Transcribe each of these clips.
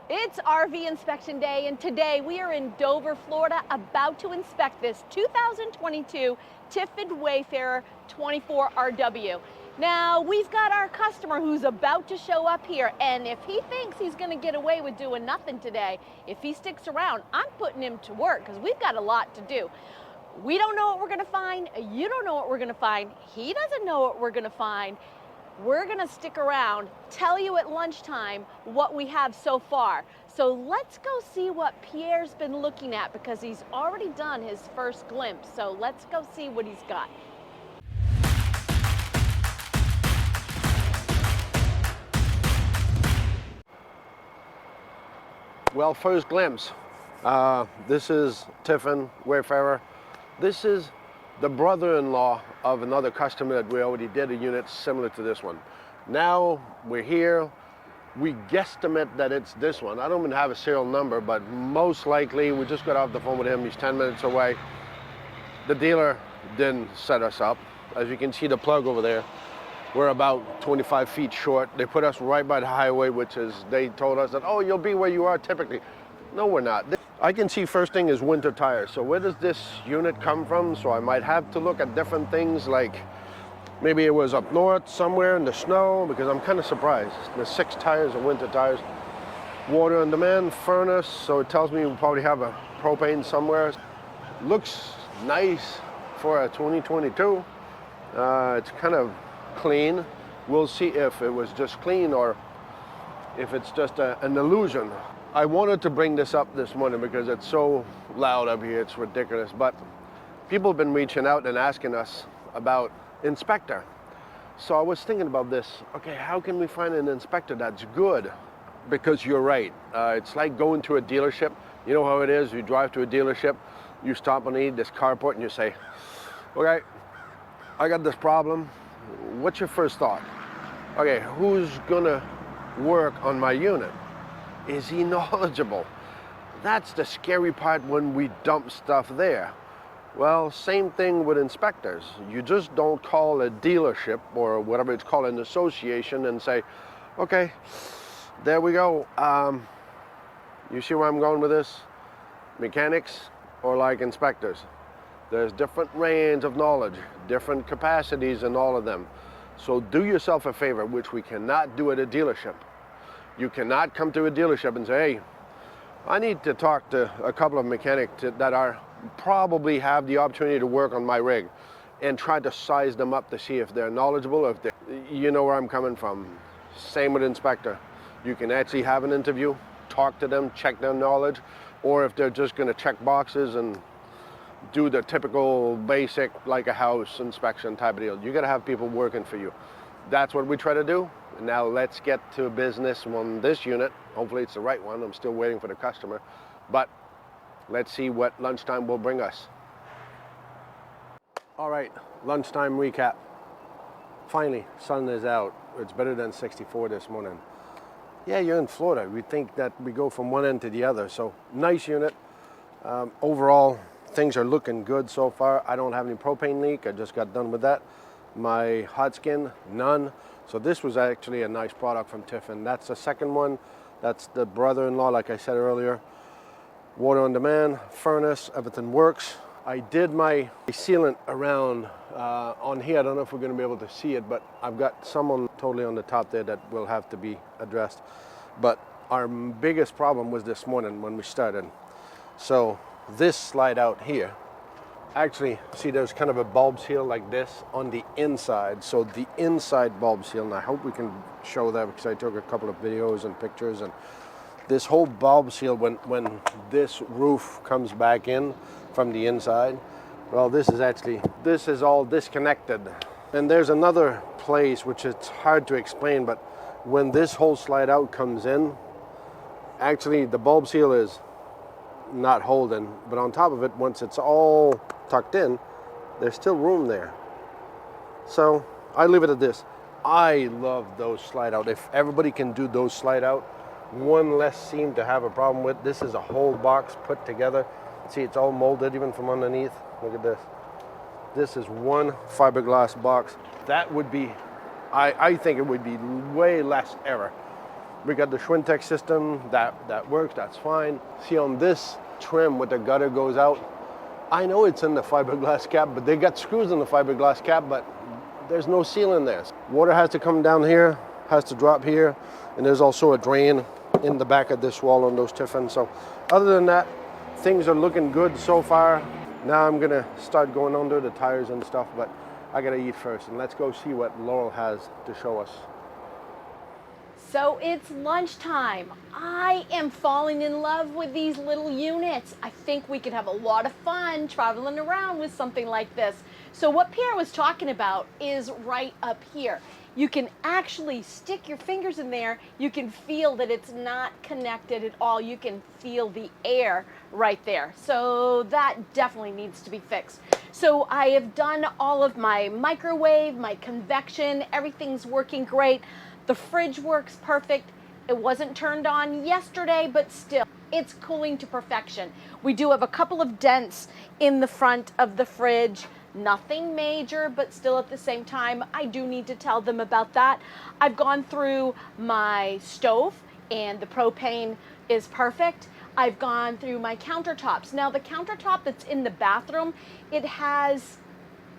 It's RV inspection day, and today we are in Dover, Florida, about to inspect this 2022 Tiffin Wayfarer 24RW. Now, we've got our customer who's about to show up here, and if he thinks he's going to get away with doing nothing today, if he sticks around, I'm putting him to work because we've got a lot to do. We don't know what we're going to find. You don't know what we're going to find. He doesn't know what we're going to find. We're gonna stick around, tell you at lunchtime what we have so far. So let's go see what Pierre's been looking at because he's already done his first glimpse. So let's go see what he's got. Well, first glimpse. This is Tiffin Wayfarer. This is the brother-in-law of another customer that we already did a unit similar to this one. Now we're here. We guesstimate that it's this one. I don't even have a serial number, but most likely, we just got off the phone with him. He's 10 minutes away. The dealer didn't set us up. As you can see the plug over there, we're about 25 feet short. They put us right by the highway, which is, they told us that, oh, you'll be where you are typically. No, we're not. I can see first thing is winter tires. So where does this unit come from? So I might have to look at different things, like maybe it was up north somewhere in the snow, because I'm kind of surprised. The 6 tires are winter tires. Water on demand, furnace, so it tells me we probably have a propane somewhere. Looks nice for a 2022. It's kind of clean. We'll see if it was just clean or if it's just an illusion. I wanted to bring this up this morning because it's so loud up here, it's ridiculous. But people have been reaching out and asking us about inspector. So I was thinking about this. Okay, how can we find an inspector that's good? Because you're right. It's like going to a dealership. You know how it is. You drive to a dealership, you stop and eat this carport and you say, okay, I got this problem. What's your first thought? Okay, who's gonna work on my unit? Is he knowledgeable? That's the scary part when we dump stuff there. Well, same thing with inspectors. You just don't call a dealership or whatever it's called, an association, and say, okay, there we go. You see where I'm going with this? Mechanics or like inspectors. There's different range of knowledge, different capacities in all of them. So do yourself a favor, which we cannot do at a dealership. You cannot come to a dealership and say, hey, I need to talk to a couple of mechanics that are probably have the opportunity to work on my rig, and try to size them up to see if they're knowledgeable, or if they, you know where I'm coming from. Same with inspector. You can actually have an interview, talk to them, check their knowledge, or if they're just gonna check boxes and do the typical basic, like a house inspection type of deal. You gotta have people working for you. That's what we try to do. Now let's get to business on this unit. Hopefully it's the right one. I'm still waiting for the customer, but let's see what lunchtime will bring us. All right, lunchtime recap. Finally, sun is out. It's better than 64 this morning. Yeah, you're in Florida. We think that we go from one end to the other. So nice unit. Overall, things are looking good so far. I don't have any propane leak. I just got done with that. My hot skin, none. So this was actually a nice product from Tiffin. That's the second one. That's the brother-in-law, like I said earlier. Water on demand, furnace, everything works. I did my sealant around on here. I don't know if we're gonna be able to see it, but I've got some totally on the top there that will have to be addressed. But our biggest problem was this morning when we started. So this slide out here, actually, see there's kind of a bulb seal like this on the inside. So the inside bulb seal, and I hope we can show that because I took a couple of videos and pictures, and this whole bulb seal, when this roof comes back in from the inside, well, this is all disconnected. And there's another place which it's hard to explain, but when this whole slide out comes in, actually the bulb seal is not holding, but on top of it, once it's all tucked in, there's still room there. So I leave it at this. I love those slide out. If everybody can do those slide out, one less seam to have a problem with. This is a whole box put together. See, it's all molded even from underneath. Look at this. This is one fiberglass box. That would be, I think it would be way less error We got the Schwintek system that works, that's fine. See on this trim with the gutter goes out, I know it's in the fiberglass cap, but they got screws in the fiberglass cap, but there's no seal in there. Water has to come down here, has to drop here, and there's also a drain in the back of this wall on those Tiffin. So other than that, things are looking good so far. Now I'm gonna start going under the tires and stuff, but I gotta eat first, and let's go see what Laurel has to show us. So it's lunchtime. I am falling in love with these little units. I think we could have a lot of fun traveling around with something like this. So what Pierre was talking about is right up here. You can actually stick your fingers in there. You can feel that it's not connected at all. You can feel the air right there. So that definitely needs to be fixed. So I have done all of my microwave, my convection, everything's working great. The fridge works perfect. It wasn't turned on yesterday, but still, it's cooling to perfection. We do have a couple of dents in the front of the fridge. Nothing major, but still at the same time, I do need to tell them about that. I've gone through my stove and the propane is perfect. I've gone through my countertops. Now the countertop that's in the bathroom, it has,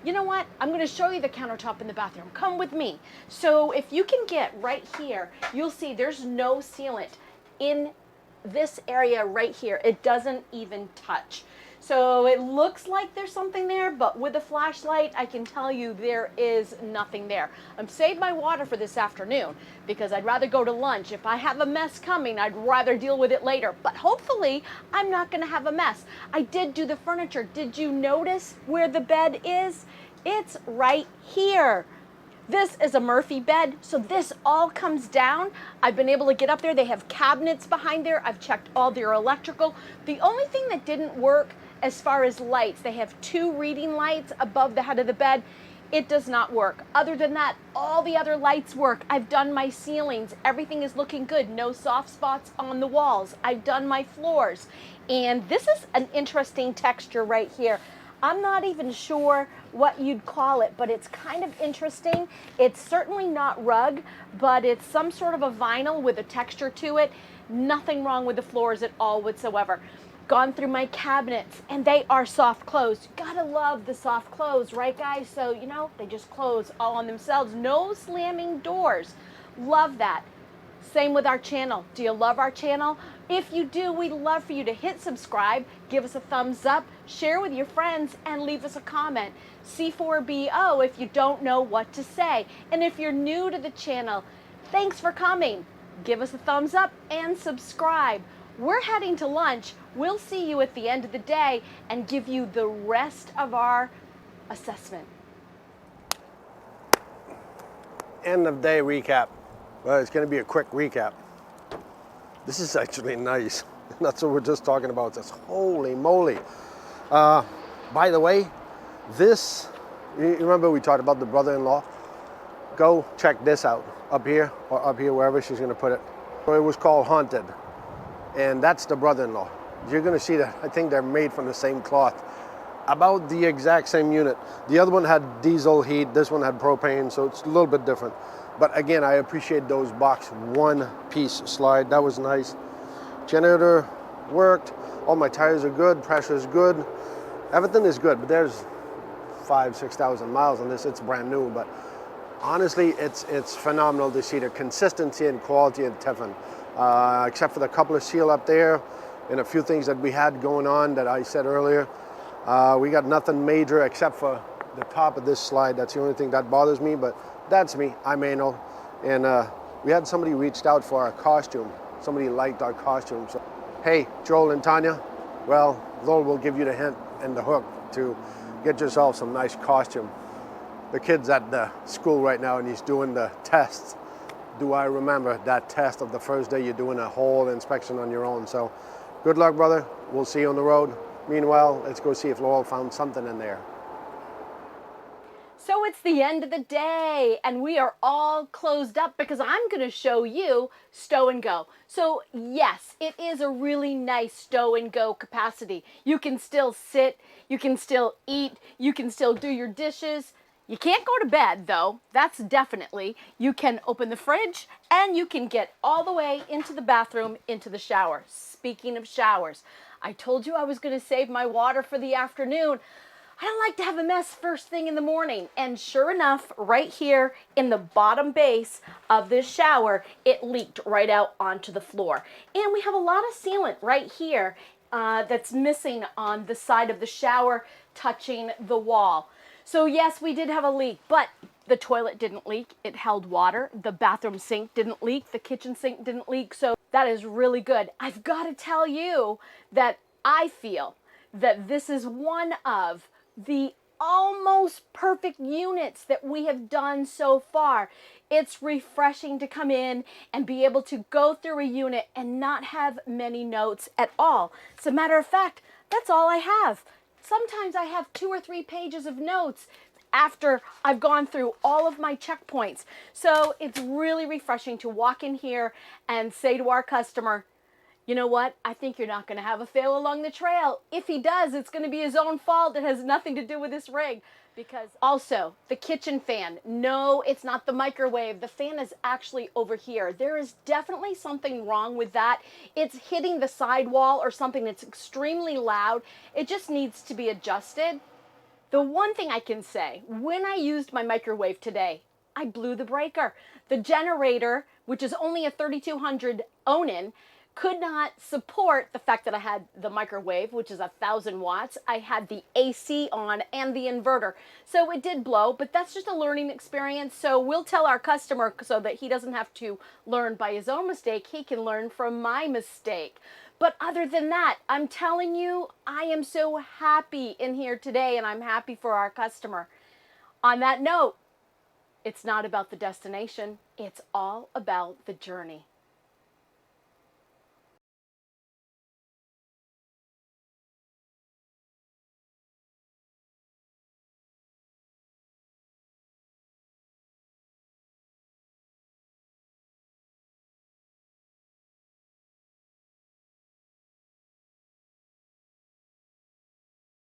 you know what? I'm going to show you the countertop in the bathroom. Come with me. So if you can get right here, you'll see there's no sealant in this area right here. It doesn't even touch. So it looks like there's something there, but with a flashlight, I can tell you there is nothing there. I'm saving my water for this afternoon because I'd rather go to lunch. If I have a mess coming, I'd rather deal with it later. But hopefully, I'm not going to have a mess. I did do the furniture. Did you notice where the bed is? It's right here. This is a Murphy bed, so this all comes down. I've been able to get up there. They have cabinets behind there. I've checked all their electrical. The only thing that didn't work as far as lights, they have 2 reading lights above the head of the bed. It does not work. Other than that, all the other lights work. I've done my ceilings. Everything is looking good. No soft spots on the walls. I've done my floors. And this is an interesting texture right here. I'm not even sure what you'd call it, but it's kind of interesting. It's certainly not rug, but it's some sort of a vinyl with a texture to it. Nothing wrong with the floors at all whatsoever. Gone through my cabinets, and they are soft closed. You gotta love the soft close, right guys? So, you know, they just close all on themselves. No slamming doors. Love that. Same with our channel. Do you love our channel? If you do, we'd love for you to hit subscribe, give us a thumbs up, share with your friends, and leave us a comment. C4BO if you don't know what to say. And if you're new to the channel, thanks for coming. Give us a thumbs up and subscribe. We're heading to lunch. We'll see you at the end of the day and give you the rest of our assessment. End of day recap. Well, it's going to be a quick recap. This is actually nice. That's what we're just talking about. Just holy moly. By the way, this, you remember we talked about the brother-in-law? Go check this out up here or up here, wherever she's going to put it. So it was called Haunted. And that's the brother-in-law. You're going to see that. I think they're made from the same cloth. About the exact same unit. The other one had diesel heat. This one had propane, so it's a little bit different. But again, I appreciate those box one-piece slide. That was nice. Generator worked. All my tires are good. Pressure is good. Everything is good. But there's 5,000-6,000 miles on this. It's brand new. But honestly, it's phenomenal to see the consistency and quality of Tiffin. Except for the couple of seal up there and a few things that we had going on that I said earlier. We got nothing major except for the top of this slide. That's the only thing that bothers me. But that's me, I'm anal. And we had somebody reached out for our costume. Somebody liked our costume. So, hey, Joel and Tanya, well, Lowell will give you the hint and the hook to get yourself some nice costume. The kid's at the school right now and he's doing the tests. Do I remember that test of the first day you're doing a whole inspection on your own? So good luck, brother. We'll see you on the road. Meanwhile, let's go see if Laurel found something in there. So it's the end of the day and we are all closed up because I'm going to show you stow and go. So yes, it is a really nice stow and go capacity. You can still sit, you can still eat, you can still do your dishes. You can't go to bed though, that's definitely. You can open the fridge and you can get all the way into the bathroom, into the shower. Speaking of showers, I told you I was going to save my water for the afternoon. I don't like to have a mess first thing in the morning. And sure enough, right here in the bottom base of this shower, it leaked right out onto the floor. And we have a lot of sealant right here that's missing on the side of the shower, touching the wall. So yes, we did have a leak, but the toilet didn't leak. It held water. The bathroom sink didn't leak. The kitchen sink didn't leak. So that is really good. I've got to tell you that I feel that this is one of the almost perfect units that we have done so far. It's refreshing to come in and be able to go through a unit and not have many notes at all. As a matter of fact, that's all I have. Sometimes I have 2 or 3 pages of notes after I've gone through all of my checkpoints. So it's really refreshing to walk in here and say to our customer, you know what? I think you're not going to have a fail along the trail. If he does, it's going to be his own fault. It has nothing to do with this rig. Because also, the kitchen fan. No, it's not the microwave. The fan is actually over here. There is definitely something wrong with that. It's hitting the sidewall or something that's extremely loud. It just needs to be adjusted. The one thing I can say, when I used my microwave today, I blew the breaker. The generator, which is only a 3200 Onan, could not support the fact that I had the microwave, which is 1,000 watts. I had the AC on and the inverter. So it did blow, but that's just a learning experience. So we'll tell our customer so that he doesn't have to learn by his own mistake. He can learn from my mistake. But other than that, I'm telling you, I am so happy in here today, and I'm happy for our customer. On that note, it's not about the destination. It's all about the journey.